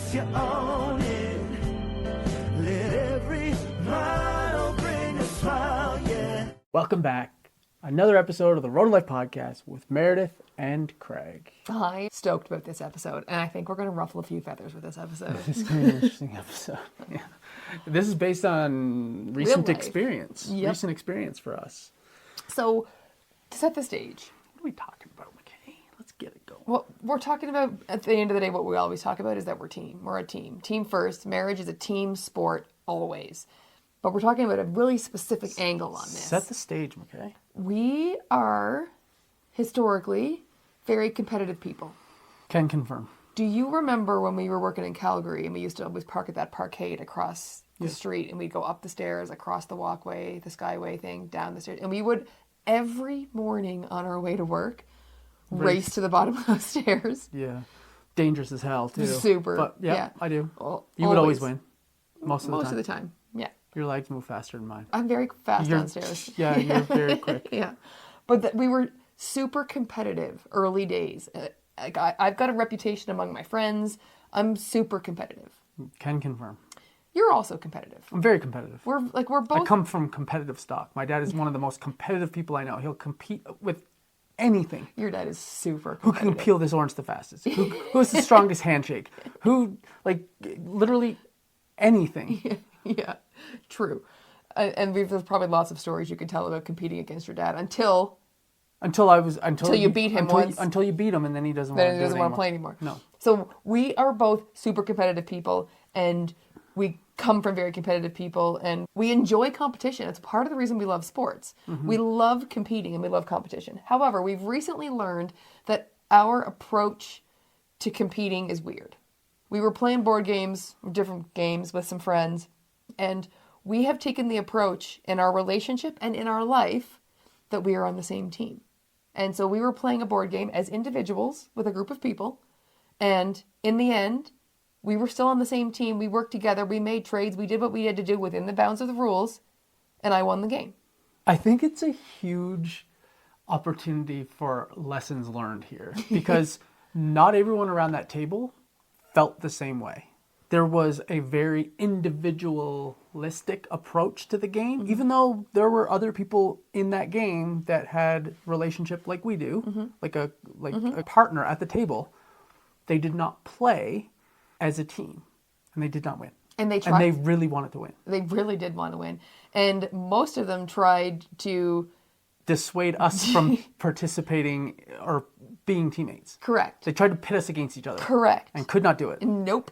once you own it, let every mile bring a smile, yeah. Welcome back. Another episode of the Road to Life podcast with Meredith and Craig. I'm stoked about this episode, and I think we're going to ruffle a few feathers with this episode. This is going to be an interesting episode. Yeah. This is based on recent experience. Yep. Recent experience for us. So, to set the stage, What are we talking about, McKay? Let's get it going. what we're talking about at the end of the day, what we always talk about is that we're a team. We're a team. Team first. Marriage is a team sport always. But we're talking about a really specific angle on this. Set the stage, McKay. We are historically very competitive people. Can confirm. Do you remember when we were working in Calgary and we used to always park at that parkade across the street, and we'd go up the stairs, across the walkway, the skyway thing, down the stairs, and we would every morning on our way to work race to the bottom of those stairs. Yeah. Dangerous as hell, too. Super. But yeah, Yeah. I do. Well, You would always win. Most of the time. Yeah. Your legs move faster than mine. I'm very fast downstairs. Yeah, you're very quick. Yeah. But we were super competitive early days. I've got a reputation among my friends. I'm super competitive. Can confirm. You're also competitive. I'm very competitive. We're both. I come from competitive stock. My dad is one of the most competitive people I know. He'll compete with anything. Your dad is super Who competitive. can peel this orange the fastest? Who has the strongest handshake? Who, literally anything. Yeah, true. And there's probably lots of stories you can tell about competing against your dad until you beat him once. Until you beat him, and then he doesn't then want he to doesn't want to play anymore. No. So we are both super competitive people, and we come from very competitive people, and we enjoy competition. It's part of the reason we love sports. Mm-hmm. We love competing and we love competition. However, we've recently learned that our approach to competing is weird. We were playing board games, different games with some friends, and we have taken the approach in our relationship and in our life that we are on the same team. And so we were playing a board game as individuals with a group of people, and in the end, we were still on the same team. We worked together. We made trades. We did what we had to do within the bounds of the rules, and I won the game. I think it's a huge opportunity for lessons learned here because not everyone around that table felt the same way. There was a very individualistic approach to the game, even though there were other people in that game that had relationship like we do, like a partner at the table. They did not play as a team, and they did not win. And they tried. And they really wanted to win. They really did want to win. And most of them tried to dissuade us from participating or being teammates. Correct. They tried to pit us against each other. Correct. And could not do it. Nope.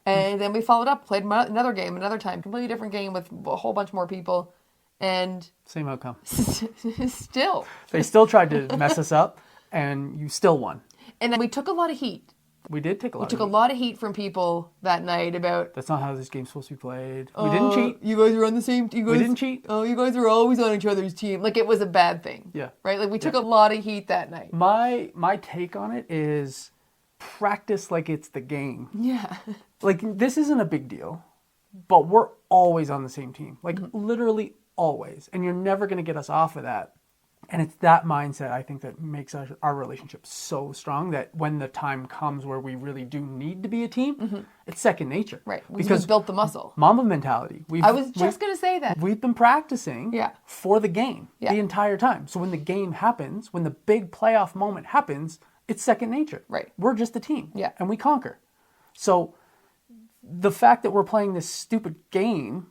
And then we followed up, played another game, another time, completely different game with a whole bunch more people, and same outcome. Still. They still tried to mess us up, and you still won. And then we took a lot of heat. We did take a lot of heat. We took a lot of heat from people that night about... That's not how this game's supposed to be played. We didn't cheat. You guys are on the same team. We didn't cheat. Oh, you guys are always on each other's team. Like, it was a bad thing. Yeah. Right? Like, we took a lot of heat that night. My take on it is practice like it's the game. Yeah. Like, this isn't a big deal, but we're always on the same team. Like, literally always. And you're never going to get us off of that. And it's that mindset, I think, that makes our relationship so strong that when the time comes where we really do need to be a team, it's second nature. Right. We Because just built the muscle. Mamba mentality. I was just going to say that. We've been practicing for the game the entire time. So when the game happens, when the big playoff moment happens, it's second nature. Right. We're just a team. Yeah. And we conquer. So the fact that we're playing this stupid game,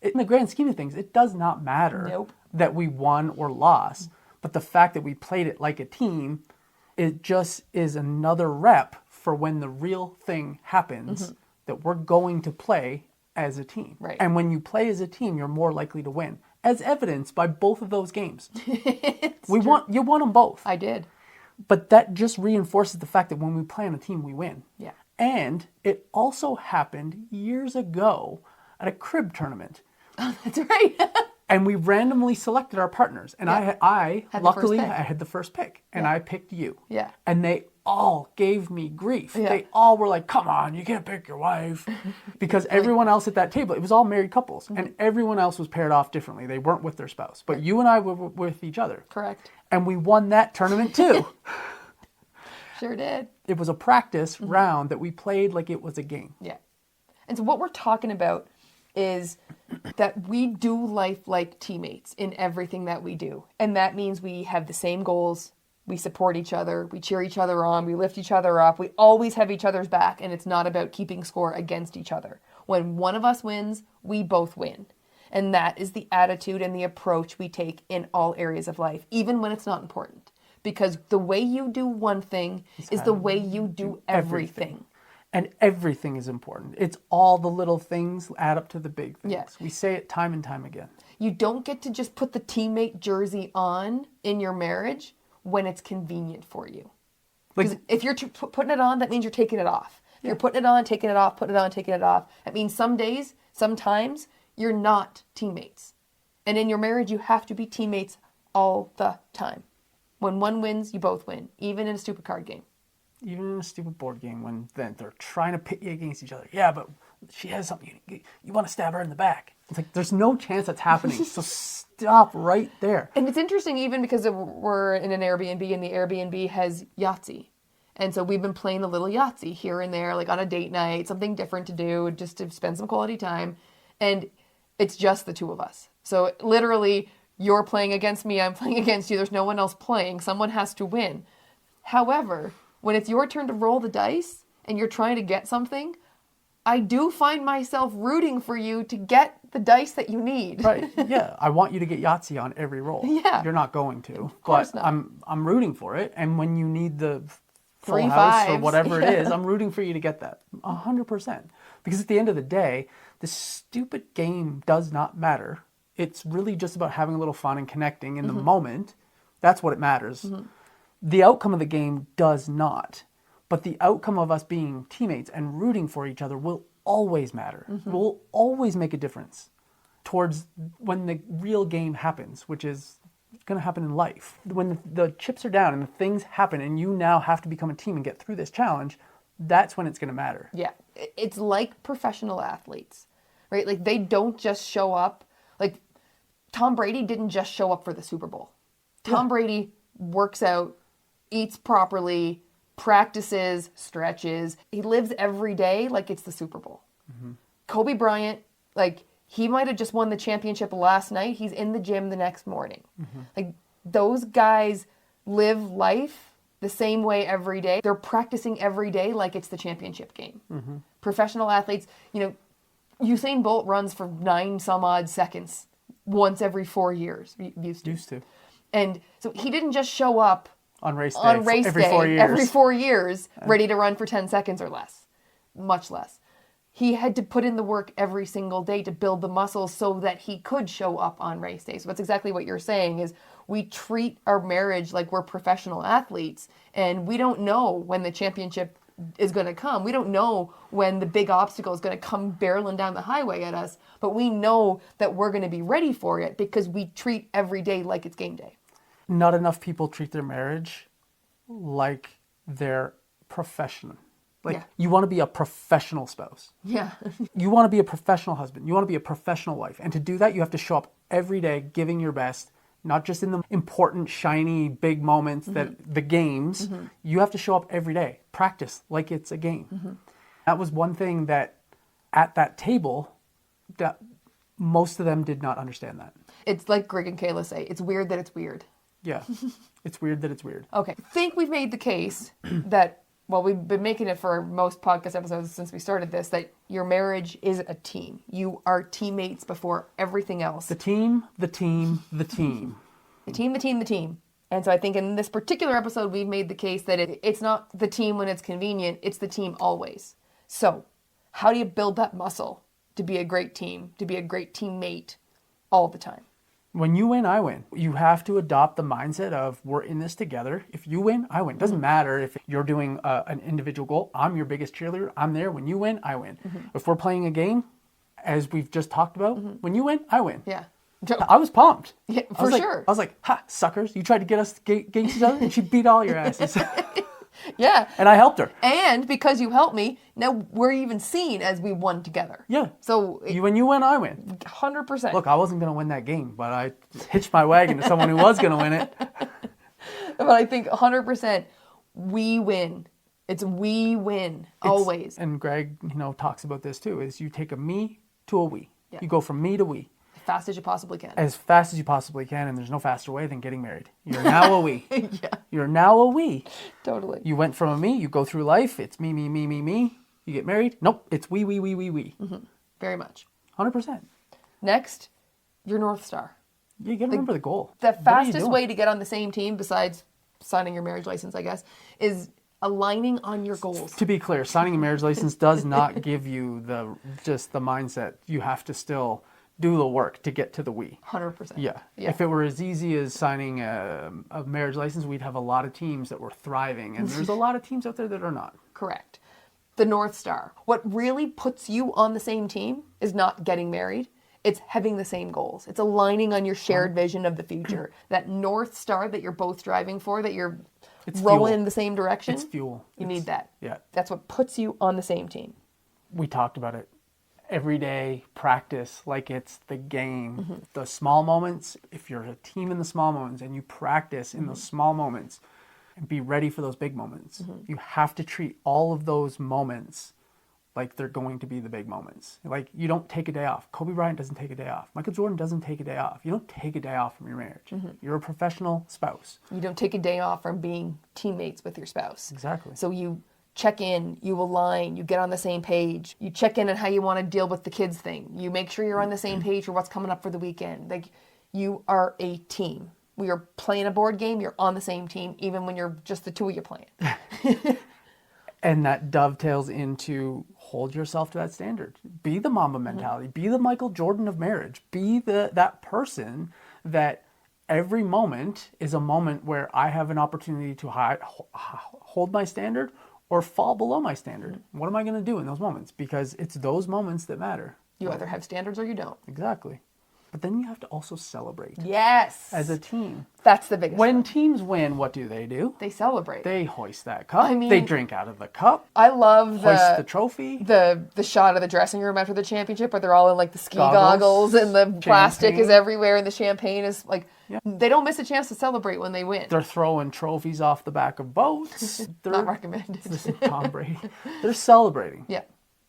in the grand scheme of things, it does not matter that we won or lost. But the fact that we played it like a team, it just is another rep for when the real thing happens that we're going to play as a team. Right. And when you play as a team, you're more likely to win, as evidenced by both of those games. You won them both. I did. But that just reinforces the fact that when we play on a team, we win. Yeah. And it also happened years ago at a crib tournament. Oh, that's right. And we randomly selected our partners. And I luckily, I pick. had the first pick. And I picked you. Yeah. And they all gave me grief. Yeah. They all were like, come on, you can't pick your wife. Because everyone else at that table, it was all married couples. And everyone else was paired off differently. They weren't with their spouse. But you and I were with each other. Correct. And we won that tournament too. Sure did. It was a practice round that we played like it was a game. Yeah. And so what we're talking about is that we do life like teammates in everything that we do. And that means we have the same goals. We support each other. We cheer each other on. We lift each other up. We always have each other's back. And it's not about keeping score against each other. When one of us wins, we both win. And that is the attitude and the approach we take in all areas of life, even when it's not important. Because the way you do one thing is the way you do everything. And everything is important. It's all the little things add up to the big things. Yeah. We say it time and time again. You don't get to just put the teammate jersey on in your marriage when it's convenient for you. Because if you're putting it on, that means you're taking it off. If you're putting it on, taking it off, putting it on, taking it off. That means some days, sometimes, you're not teammates. And in your marriage, you have to be teammates all the time. When one wins, you both win, even in a stupid card game. Even in a stupid board game when then they're trying to pit you against each other. Yeah, but she has something. You want to stab her in the back. It's like, there's no chance that's happening. So stop right there. And it's interesting even because we're in an Airbnb and the Airbnb has Yahtzee. And so we've been playing a little Yahtzee here and there, like on a date night, something different to do, just to spend some quality time. And it's just the two of us. So literally, you're playing against me, I'm playing against you. There's no one else playing. Someone has to win. However, when it's your turn to roll the dice and you're trying to get something, I do find myself rooting for you to get the dice that you need. Right. Yeah. I want you to get Yahtzee on every roll. Yeah. You're not going to. Of course but not. I'm rooting for it. And when you need the full 3 house or fives. whatever it is, I'm rooting for you to get that. 100%. Because at the end of the day, this stupid game does not matter. It's really just about having a little fun and connecting in the moment. That's what it matters. The outcome of the game does not. But the outcome of us being teammates and rooting for each other will always matter. Will always make a difference towards when the real game happens, which is going to happen in life. When the chips are down and the things happen and you now have to become a team and get through this challenge, that's when it's going to matter. Yeah. It's like professional athletes, right? Like they don't just show up. Like Tom Brady didn't just show up for the Super Bowl. Tom Brady works out, eats properly, practices, stretches. He lives every day like it's the Super Bowl. Kobe Bryant, like he might have just won the championship last night. He's in the gym the next morning. Like those guys live life the same way every day. They're practicing every day like it's the championship game. Professional athletes, you know, Usain Bolt runs for 9 some odd seconds once every 4 years. Used to. And so he didn't just show up on race day, every 4 years, ready to run for 10 seconds or less, much less. He had to put in the work every single day to build the muscles so that he could show up on race day. So that's exactly what you're saying is we treat our marriage like we're professional athletes and we don't know when the championship is going to come. We don't know when the big obstacle is going to come barreling down the highway at us, but we know that we're going to be ready for it because we treat every day like it's game day. Not enough people treat their marriage like they're professional. Like you want to be a professional spouse. Yeah. You want to be a professional husband. You want to be a professional wife. And to do that, you have to show up every day giving your best, not just in the important, shiny, big moments that the games. You have to show up every day. Practice like it's a game. That was one thing that at that table, that most of them did not understand that. It's like Greg and Kayla say, it's weird that it's weird. Yeah. It's weird that it's weird. Okay. I think we've made the case that, well, we've been making it for most podcast episodes since we started this, that your marriage is a team. You are teammates before everything else. The team, the team, the team. The team, the team, the team. And so I think in this particular episode, we've made the case that it's not the team when it's convenient, it's the team always. So how do you build that muscle to be a great team, to be a great teammate all the time? When you win, I win. You have to adopt the mindset of we're in this together. If you win, I win. It doesn't matter if you're doing an individual goal. I'm your biggest cheerleader. I'm there. When you win, I win. If we're playing a game, as we've just talked about, when you win, I win. Yeah. I was pumped. Yeah, for sure. I was like, ha, suckers. You tried to get us against each other and she beat all your asses. Yeah. And I helped her. And because you helped me, now we're even seen as we won together. Yeah. So when you win, I win. 100%. Look, I wasn't going to win that game, but I hitched my wagon to someone who was going to win it. But I think 100% we win It's we win, always. And Greg, talks about this too, is you take a me to a we. Yeah. You go from me to we. As fast as you possibly can. As fast as you possibly can, and there's no faster way than getting married. You're now a we. Yeah. You're now a we. Totally. You went from a me, you go through life, it's me, me, me, me, me. You get married, nope, it's we, we, we, we, we. Mm-hmm. Very much. 100%. Next, your North Star. You gotta remember the goal. The What are you fastest doing? way to get on the same team, besides signing your marriage license, I guess, is aligning on your goals. To be clear, signing a marriage license does not give you the mindset. You have to still do the work to get to the we. 100%. Yeah. If it were as easy as signing a marriage license, we'd have a lot of teams that were thriving, and there's a lot of teams out there that are not. Correct. The North Star. What really puts you on the same team is not getting married. It's having the same goals. It's aligning on your shared vision of the future. That North Star that you're both driving for, that you're rowing in the same direction. It's fuel. You need that. Yeah. That's what puts you on the same team. We talked about it. Every day, practice like it's the game. The small moments, if you're a team in the small moments and you practice in those small moments and be ready for those big moments, you have to treat all of those moments like they're going to be the big moments. Like, you don't take a day off. Kobe Bryant doesn't take a day off. Michael Jordan doesn't take a day off. You don't take a day off from your marriage. You're a professional spouse. You don't take a day off from being teammates with your spouse. Exactly. So you check in, you align, you get on the same page. You check in on how you want to deal with the kids thing. You make sure you're on the same page for what's coming up for the weekend. Like, you are a team. We are playing a board game, you're on the same team, even when you're just the two of you playing. And that dovetails into hold yourself to that standard. Be the Mamba mentality. Be the Michael Jordan of marriage. Be that person that every moment is a moment where I have an opportunity to hold my standard or fall below my standard. What am I going to do in those moments? Because it's those moments that matter. You either have standards or you don't. Exactly. But then you have to also celebrate. Yes. As a team. That's the biggest When one. teams win, what do? They celebrate. They hoist that cup. I mean, they drink out of the cup. I love hoist the trophy. The shot of the dressing room after the championship where they're all in like the ski goggles and the plastic is everywhere and the champagne is like, they don't miss a chance to celebrate when they win. They're throwing trophies off the back of boats. Not recommended. This is Tom Brady. They're celebrating. Yeah.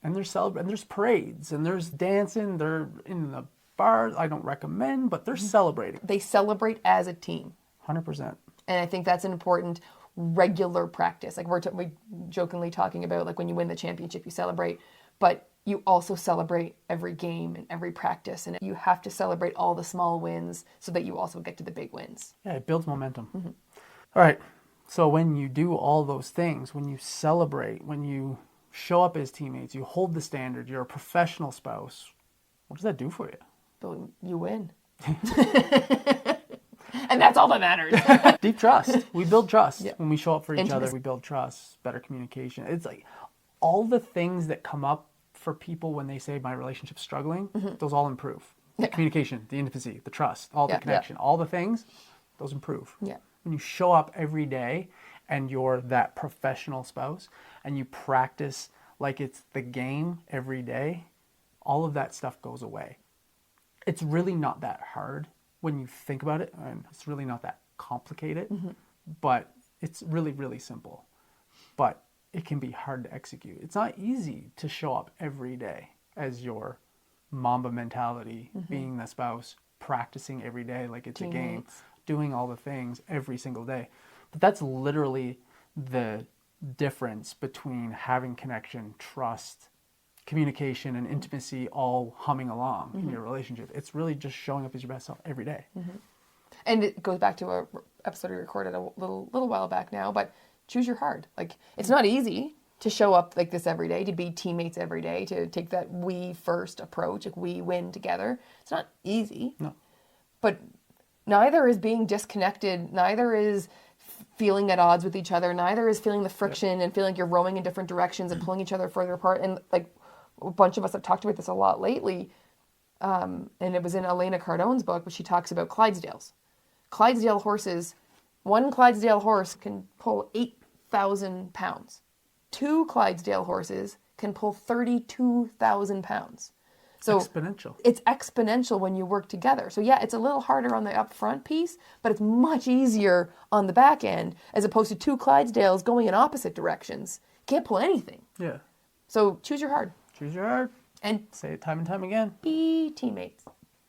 And they're celebrating. And there's parades and there's dancing. They're in the bars. I don't recommend, but they're celebrating. They celebrate as a team. 100%. And I think that's an important regular practice. Like we jokingly talking about, like when you win the championship, you celebrate, but you also celebrate every game and every practice. And you have to celebrate all the small wins so that you also get to the big wins. Yeah, it builds momentum. All right. So when you do all those things, when you celebrate, when you show up as teammates, you hold the standard, you're a professional spouse, what does that do for you? But you win. And that's all that matters. Deep trust. We build trust. Yeah. When we show up for each Intimacy. other, we build trust, better communication. It's like all the things that come up for people when they say my relationship's struggling, those all improve. The communication, the intimacy, the trust, all the connection, all the things, those improve. Yeah. When you show up every day and you're that professional spouse and you practice like it's the game every day, all of that stuff goes away. It's really not that hard when you think about it, and it's really not that complicated, but it's really, really simple. But it can be hard to execute. It's not easy to show up every day as your Mamba mentality, being the spouse, practicing every day like it's a game, doing all the things every single day. But that's literally the difference between having connection, trust, communication, and intimacy all humming along in your relationship. It's really just showing up as your best self every day. And it goes back to a episode we recorded a little while back now, but choose your hard. Like, it's not easy to show up like this every day, to be teammates every day, to take that we first approach, like we win together. It's not easy. No. But neither is being disconnected, neither is feeling at odds with each other, neither is feeling the friction and feeling like you're rowing in different directions and pulling each other further apart. And like a bunch of us have talked about this a lot lately, and it was in Elena Cardone's book, but she talks about Clydesdales. Clydesdale horses, one Clydesdale horse can pull 8,000 pounds. 2 Clydesdale horses can pull 32,000 pounds. So exponential. It's exponential when you work together. So yeah, it's a little harder on the upfront piece, but it's much easier on the back end as opposed to two Clydesdales going in opposite directions. Can't pull anything. Yeah. So choose your hard. Choose your heart. And Say it time and time again. be teammates.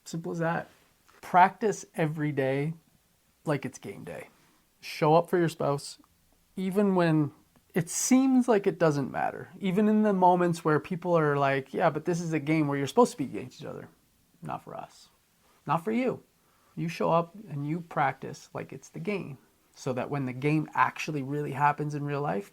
Simple as that. Practice every day like it's game day. Show up for your spouse, even when it seems like it doesn't matter. Even in the moments where people are like, yeah, but this is a game where you're supposed to be against each other. Not for us. Not for you. You show up and you practice like it's the game, so that when the game actually really happens in real life,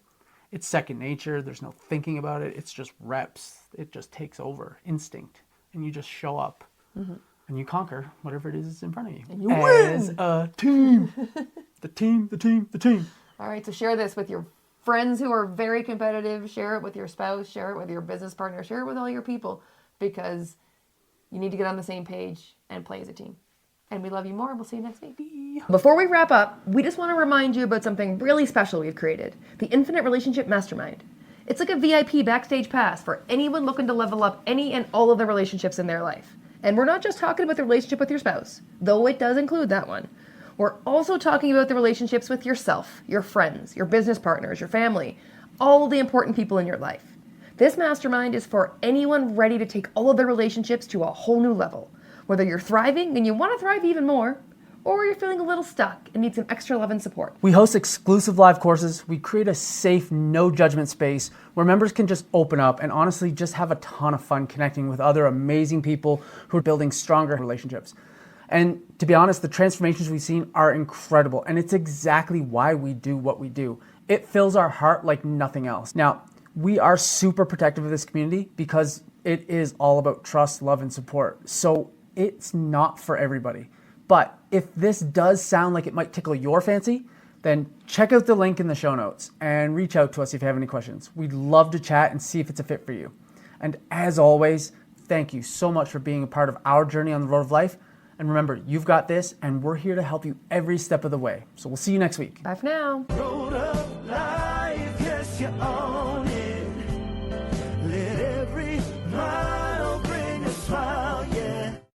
it's second nature. There's no thinking about it. It's just reps. It just takes over. Instinct. And you just show up. And you conquer whatever it is in front of you. And you as win! a team. The team. All right, so share this with your friends who are very competitive. Share it with your spouse. Share it with your business partner. Share it with all your people, because you need to get on the same page and play as a team. And we love you more. We'll see you next week. Before we wrap up, we just want to remind you about something really special we've created, the Infinite Relationship Mastermind. It's like a VIP backstage pass for anyone looking to level up any and all of the relationships in their life. And we're not just talking about the relationship with your spouse, though it does include that one. We're also talking about the relationships with yourself, your friends, your business partners, your family, all the important people in your life. This mastermind is for anyone ready to take all of their relationships to a whole new level. Whether you're thriving and you want to thrive even more, or you're feeling a little stuck and need some extra love and support. We host exclusive live courses. We create a safe, no judgment space where members can just open up and honestly just have a ton of fun connecting with other amazing people who are building stronger relationships. And to be honest, the transformations we've seen are incredible, and it's exactly why we do what we do. It fills our heart like nothing else. Now, we are super protective of this community because it is all about trust, love, and support. So it's not for everybody. But if this does sound like it might tickle your fancy, then check out the link in the show notes and reach out to us if you have any questions. We'd love to chat and see if it's a fit for you. And as always, thank you so much for being a part of our journey on the road of life. And remember, you've got this, and we're here to help you every step of the way. So we'll see you next week. Bye for now. Road of life, yes, you own